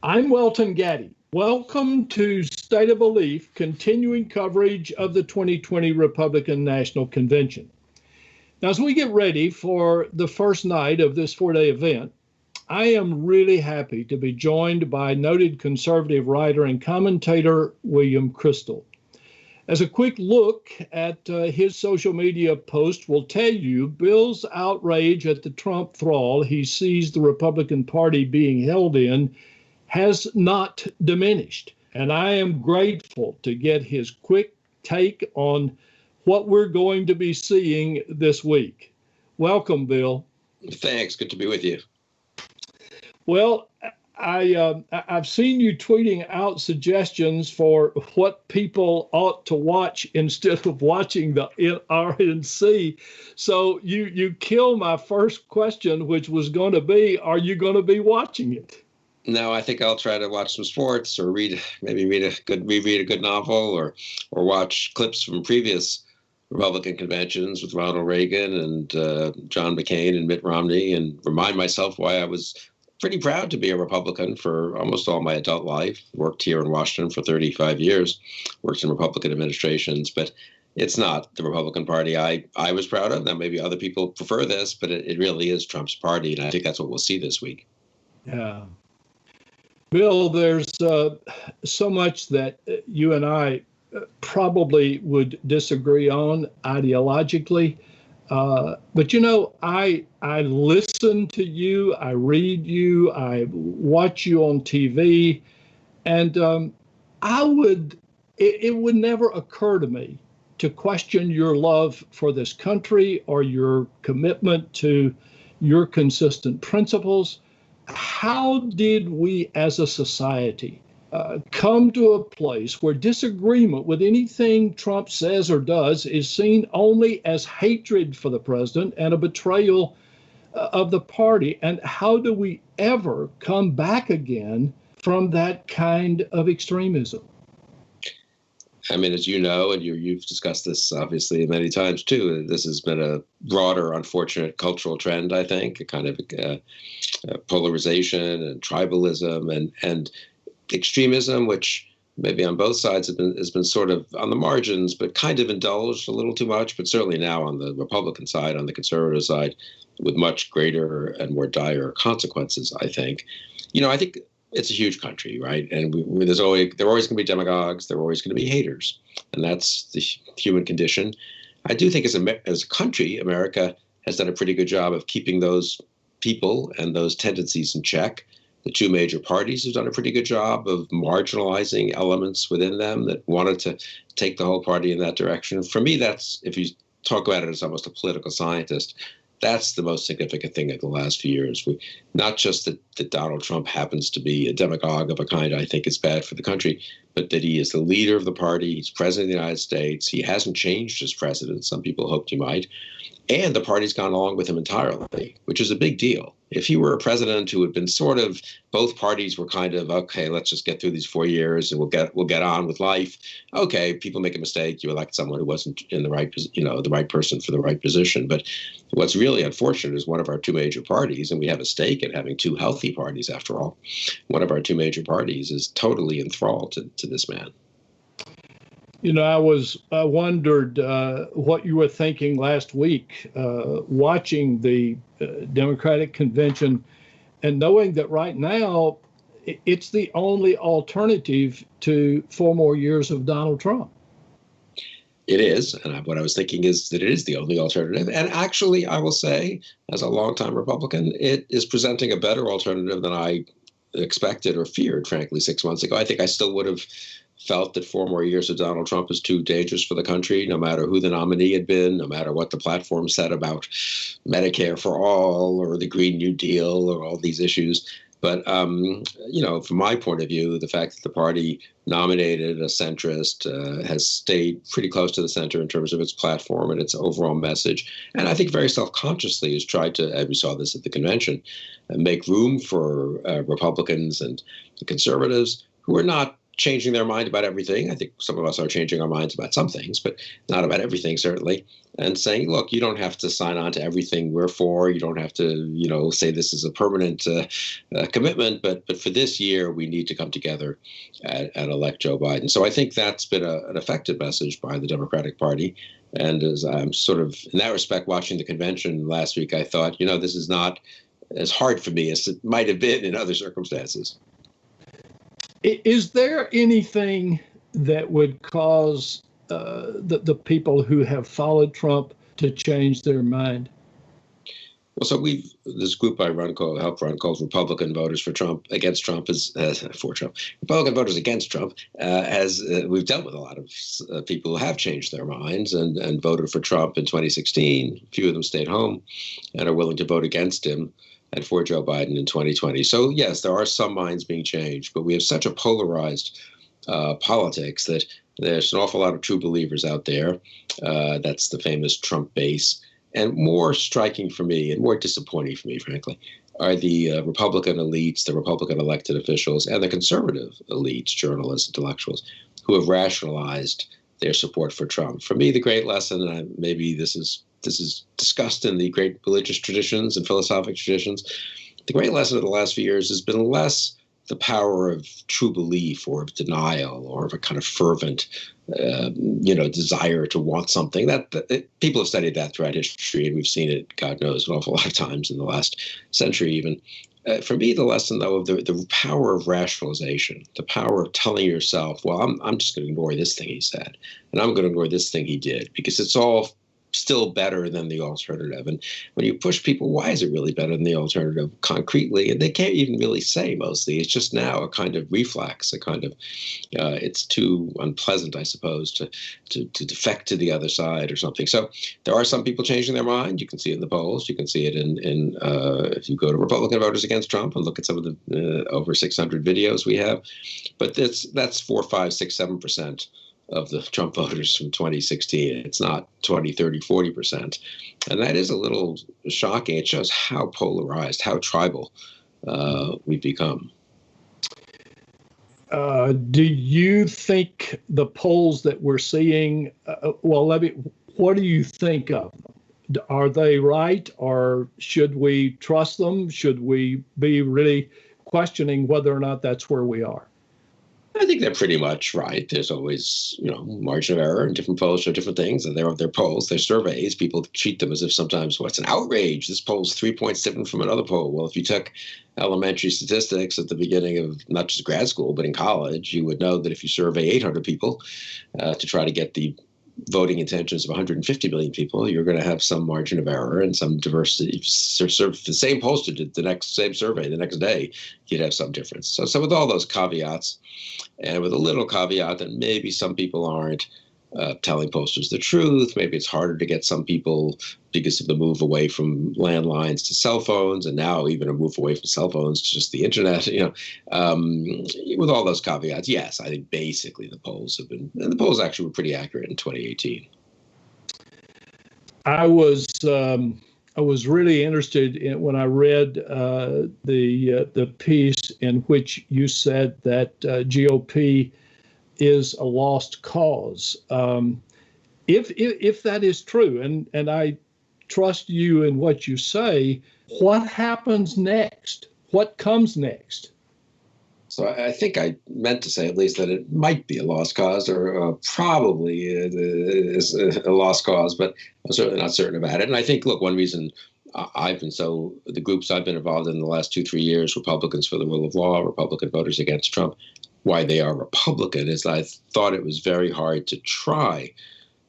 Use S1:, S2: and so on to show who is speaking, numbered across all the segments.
S1: I'm Welton Gaddy. Welcome to State of Belief, continuing coverage of the 2020 Republican National Convention. Now, as we get ready for the first night of this four-day event, I am really happy to be joined by noted conservative writer and commentator Bill Kristol. As a quick look at his social media post will tell you, Bill's outrage at the Trump thrall he sees the Republican Party being held in has not diminished. And I am grateful to get his quick take on what we're going to be seeing this week. Welcome, Bill.
S2: Thanks. Good to be with you.
S1: Well, I've seen you tweeting out suggestions for what people ought to watch instead of watching the RNC. So you kill my first question, which was going to be, are you going to be watching it?
S2: No, I think I'll try to watch some sports or reread a good novel or watch clips from previous Republican conventions with Ronald Reagan and John McCain and Mitt Romney and remind myself why I was pretty proud to be a Republican for almost all my adult life. Worked here in Washington for 35 years, worked in Republican administrations, but it's not the Republican Party I was proud of. Now, maybe other people prefer this, but it really is Trump's party, and I think that's what we'll see this week.
S1: Yeah. Bill, there's so much that you and I probably would disagree on ideologically. But, you know, I listen to you, I read you, I watch you on TV, and it would never occur to me to question your love for this country or your commitment to your consistent principles. How did we as a society come to a place where disagreement with anything Trump says or does is seen only as hatred for the president and a betrayal of the party? And how do we ever come back again from that kind of extremism?
S2: I mean, as you know, and you've discussed this obviously many times too, this has been a broader, unfortunate cultural trend, I think, a kind of polarization and tribalism and extremism, which maybe on both sides has been sort of on the margins, but kind of indulged a little too much, but certainly now on the Republican side, on the conservative side, with much greater and more dire consequences, I think. You know, I think it's a huge country, right? And there are always going to be demagogues. There are always going to be haters. And that's the human condition. I do think as a country, America has done a pretty good job of keeping those people and those tendencies in check. The two major parties have done a pretty good job of marginalizing elements within them that wanted to take the whole party in that direction. For me, that's, if you talk about it as almost a political scientist, that's the most significant thing of the last few years. Not just that Donald Trump happens to be a demagogue of a kind I think is bad for the country, but that he is the leader of the party. He's president of the United States. He hasn't changed as president. Some people hoped he might. And the party's gone along with him entirely, which is a big deal. If he were a president who had been sort of, both parties were kind of, okay, let's just get through these 4 years and we'll get on with life. Okay, people make a mistake. You elect someone who wasn't in the right, the right person for the right position. But what's really unfortunate is one of our two major parties, and we have a stake in having two healthy parties after all. One of our two major parties is totally enthralled to this man.
S1: You know, I wondered what you were thinking last week, watching the Democratic convention and knowing that right now it's the only alternative to 4 more years of Donald Trump.
S2: It is. And what I was thinking is that it is the only alternative. And actually, I will say, as a longtime Republican, it is presenting a better alternative than I expected or feared, frankly, 6 months ago. I think I still would have felt that 4 more years of Donald Trump is too dangerous for the country, no matter who the nominee had been, no matter what the platform said about Medicare for all or the Green New Deal or all these issues. But, from my point of view, the fact that the party nominated a centrist has stayed pretty close to the center in terms of its platform and its overall message. And I think very self-consciously has tried to, as we saw this at the convention, make room for Republicans and conservatives who are not changing their mind about everything. I think some of us are changing our minds about some things, but not about everything, certainly. And saying, look, you don't have to sign on to everything we're for. You don't have to, say this is a permanent commitment. But for this year, we need to come together and elect Joe Biden. So I think that's been an effective message by the Democratic Party. And as I'm sort of, in that respect, watching the convention last week, I thought, this is not as hard for me as it might have been in other circumstances.
S1: Is there anything that would cause the people who have followed Trump to change their mind?
S2: Well, so this group I help run called Republican Voters for Trump Against Trump for Trump. Republican Voters Against Trump we've dealt with a lot of people who have changed their minds and voted for Trump in 2016. A few of them stayed home and are willing to vote against him and for Joe Biden in 2020. So yes, there are some minds being changed, but we have such a polarized politics that there's an awful lot of true believers out there. That's the famous Trump base. And more striking for me and more disappointing for me, frankly, are the Republican elites, the Republican elected officials, and the conservative elites, journalists, intellectuals, who have rationalized their support for Trump. For me, the great lesson, and maybe this is discussed in the great religious traditions and philosophic traditions, the great lesson of the last few years has been less the power of true belief or of denial or of a kind of fervent, desire to want something. People have studied that throughout history, and we've seen it, God knows, an awful lot of times in the last century even. For me, the lesson, though, of the power of rationalization, the power of telling yourself, well, I'm just going to ignore this thing he said, and I'm going to ignore this thing he did, because it's all still better than the alternative. And when you push people, why is it really better than the alternative concretely? And they can't even really say mostly. It's just now a kind of reflex, a kind of, it's too unpleasant, I suppose, to defect to the other side or something. So there are some people changing their mind. You can see it in the polls. You can see it in if you go to Republican Voters Against Trump and look at some of the over 600 videos we have. But that's 4, 5, 6, 7% of the Trump voters from 2016. It's not 20, 30, 40%. And that is a little shocking. It shows how polarized, how tribal we've become.
S1: Do you think the polls that we're seeing, what do you think of them? Are they right, or should we trust them? Should we be really questioning whether or not that's where we are?
S2: I think they're pretty much right. There's always, margin of error, and different polls show different things. And they're polls, they're surveys. People treat them as if sometimes, it's an outrage. This poll's 3 points different from another poll. Well, if you took elementary statistics at the beginning of not just grad school, but in college, you would know that if you survey 800 people to try to get the voting intentions of 150 million people, you're going to have some margin of error and some diversity. If the same pollster did the same survey the next day, you'd have some difference. So with all those caveats, and with a little caveat that maybe some people aren't telling pollsters the truth, maybe it's harder to get some people because of the move away from landlines to cell phones, and now even a move away from cell phones to just the internet. With all those caveats, yes, I think basically the polls actually were pretty accurate in 2018. I
S1: was really interested in when I read the piece in which you said that GOP is a lost cause. If that is true, and I trust you in what you say, what happens next? What comes next?
S2: So I think I meant to say at least that it might be a lost cause, or probably is a lost cause, but I'm certainly not certain about it. And I think, look, one reason the groups I've been involved in the last 2-3 years, Republicans for the Rule of Law, Republican Voters Against Trump, why they are Republican is I thought it was very hard to try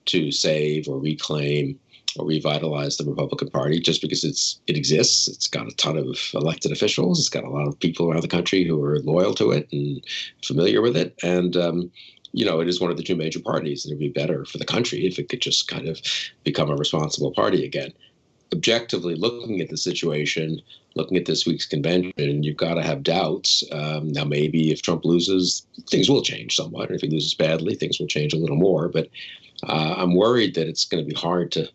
S2: to save or reclaim or revitalize the Republican Party just because it exists. It's got a ton of elected officials. It's got a lot of people around the country who are loyal to it and familiar with it. And, it is one of the two major parties, and it would be better for the country if it could just kind of become a responsible party again. Objectively looking at the situation, looking at this week's convention, you've got to have doubts. Now, maybe if Trump loses, things will change somewhat. If he loses badly, things will change a little more. But I'm worried that it's going to be hard to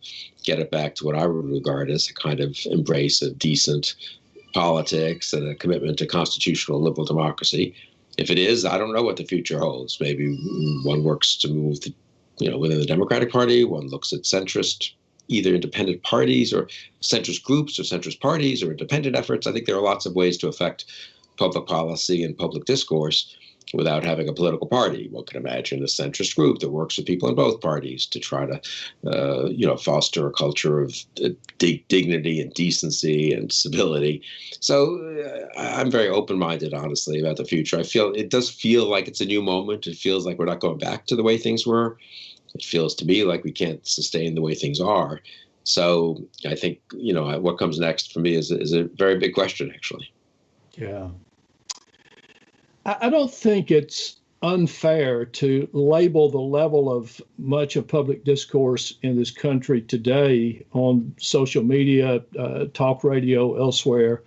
S2: get it back to what I would regard as a kind of embrace of decent politics and a commitment to constitutional liberal democracy. If it is, I don't know what the future holds. Maybe one works to move within the Democratic Party. One looks at centrist, either independent parties or centrist groups or centrist parties or independent efforts. I think there are lots of ways to affect public policy and public discourse without having a political party. One can imagine a centrist group that works with people in both parties to try to, foster a culture of dignity and decency and civility. So I'm very open-minded, honestly, about the future. It does feel like it's a new moment. It feels like we're not going back to the way things were. It feels to me like we can't sustain the way things are. So I think, what comes next for me is a very big question, actually.
S1: Yeah. I don't think it's unfair to label the level of much of public discourse in this country today on social media, talk radio, elsewhere,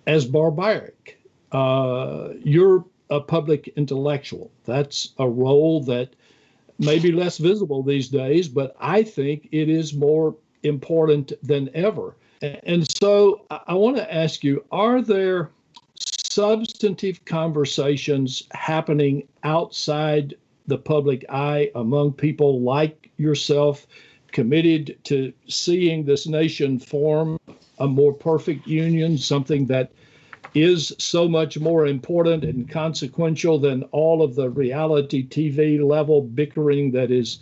S1: as barbaric. You're a public intellectual. That's a role that may be less visible these days, but I think it is more important than ever. And so I want to ask you, are there substantive conversations happening outside the public eye among people like yourself, committed to seeing this nation form a more perfect union, something that is so much more important and consequential than all of the reality TV level bickering that is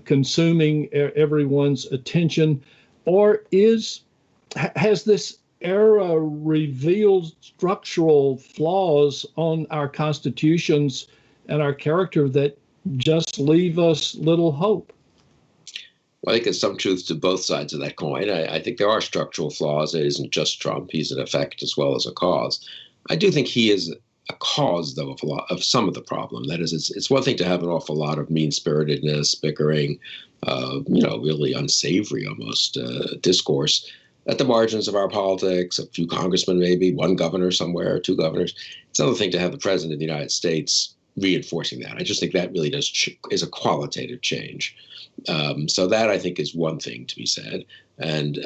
S1: consuming everyone's attention? Or has this era revealed structural flaws on our constitutions and our character that just leave us little hope?
S2: Well, I think there's some truth to both sides of that coin. I think there are structural flaws. It isn't just Trump. He's an effect as well as a cause. I do think he is a cause, though, of some of the problem. That is, it's one thing to have an awful lot of mean-spiritedness, bickering, really unsavory almost discourse at the margins of our politics, a few congressmen, maybe one governor somewhere, two governors. It's another thing to have the president of the United States reinforcing that. I just think that really is a qualitative change. So that, I think, is one thing to be said. And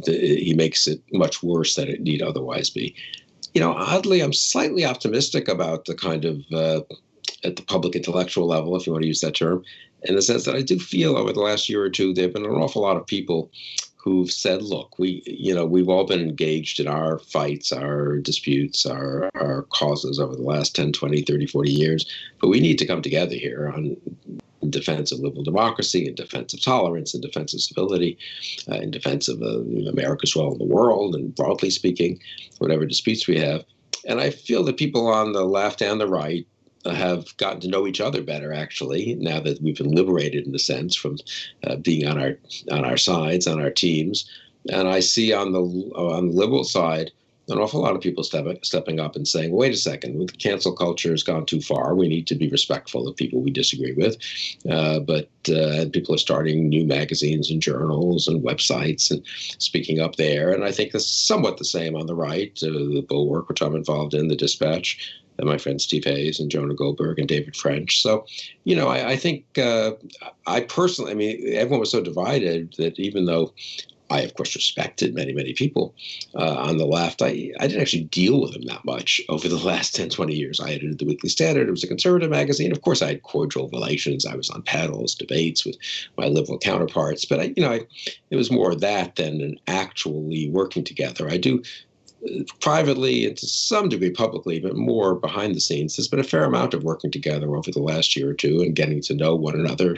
S2: he makes it much worse than it need otherwise be. Oddly, I'm slightly optimistic about the kind of, at the public intellectual level, if you want to use that term, in the sense that I do feel over the last year or two, there have been an awful lot of people who've said, look, we've all been engaged in our fights, our disputes, our causes over the last 10, 20, 30, 40 years, but we need to come together here in defense of liberal democracy, in defense of tolerance, in defense of civility, in defense of America's role in the world, and broadly speaking, whatever disputes we have. And I feel that people on the left and the right have gotten to know each other better, actually, now that we've been liberated, in a sense, from being on our sides, on our teams. And I see on the liberal side an awful lot of people stepping up and saying, wait a second, the cancel culture has gone too far. We need to be respectful of people we disagree with. But people are starting new magazines and journals and websites and speaking up there. And I think that's somewhat the same on the right, the Bulwark, which I'm involved in, the Dispatch, and my friend Steve Hayes and Jonah Goldberg and David French. So, I think I personally, everyone was so divided that even though I, of course, respected many, many people on the left, I didn't actually deal with them that much over the last 10, 20 years. I edited the Weekly Standard. It was a conservative magazine. Of course, I had cordial relations. I was on panels, debates with my liberal counterparts. But, it was more that than actually working together. I do privately and to some degree publicly, but more behind the scenes. There's been a fair amount of working together over the last year or two and getting to know one another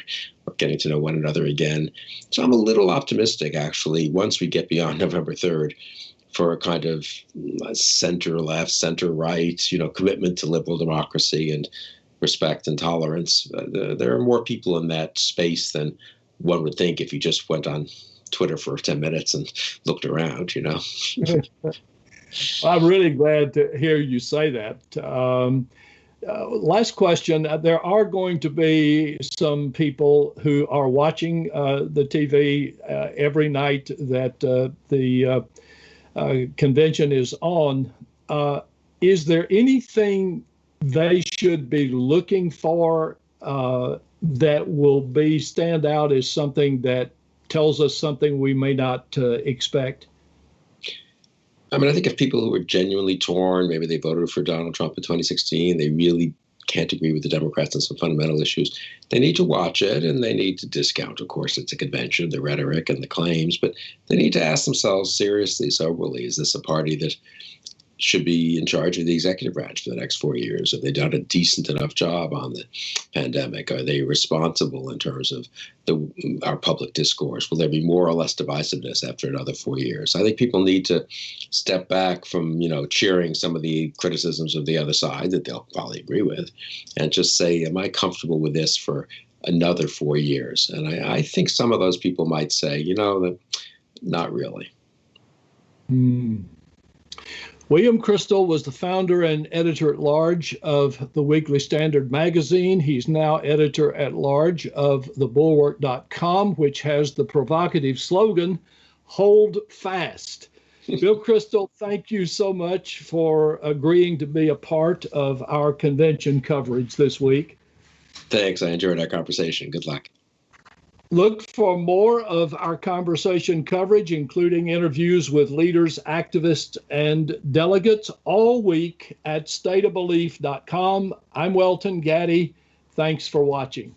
S2: again. So I'm a little optimistic, actually, once we get beyond November 3rd, for a kind of center-left, center-right, commitment to liberal democracy and respect and tolerance. There are more people in that space than one would think if you just went on Twitter for 10 minutes and looked around,
S1: I'm really glad to hear you say that. Last question. There are going to be some people who are watching the TV every night that the convention is on. Is there anything they should be looking for that will stand out as something that tells us something we may not expect?
S2: I mean, I think if people who are genuinely torn, maybe they voted for Donald Trump in 2016, they really can't agree with the Democrats on some fundamental issues, they need to watch it, and they need to discount, of course, it's a convention, the rhetoric and the claims, but they need to ask themselves seriously, soberly, is this a party that should be in charge of the executive branch for the next 4 years? Have they done a decent enough job on the pandemic? Are they responsible in terms of our public discourse? Will there be more or less divisiveness after another 4 years? I think people need to step back from, cheering some of the criticisms of the other side that they'll probably agree with, and just say, am I comfortable with this for another 4 years? And I think some of those people might say, that not really.
S1: William Kristol was the founder and editor-at-large of the Weekly Standard magazine. He's now editor-at-large of the Bulwark.com, which has the provocative slogan, "Hold Fast." Bill Kristol, thank you so much for agreeing to be a part of our convention coverage this week.
S2: Thanks. I enjoyed our conversation. Good luck.
S1: Look for more of our conversation coverage, including interviews with leaders, activists, and delegates all week at stateofbelief.com. I'm Welton Gaddy. Thanks for watching.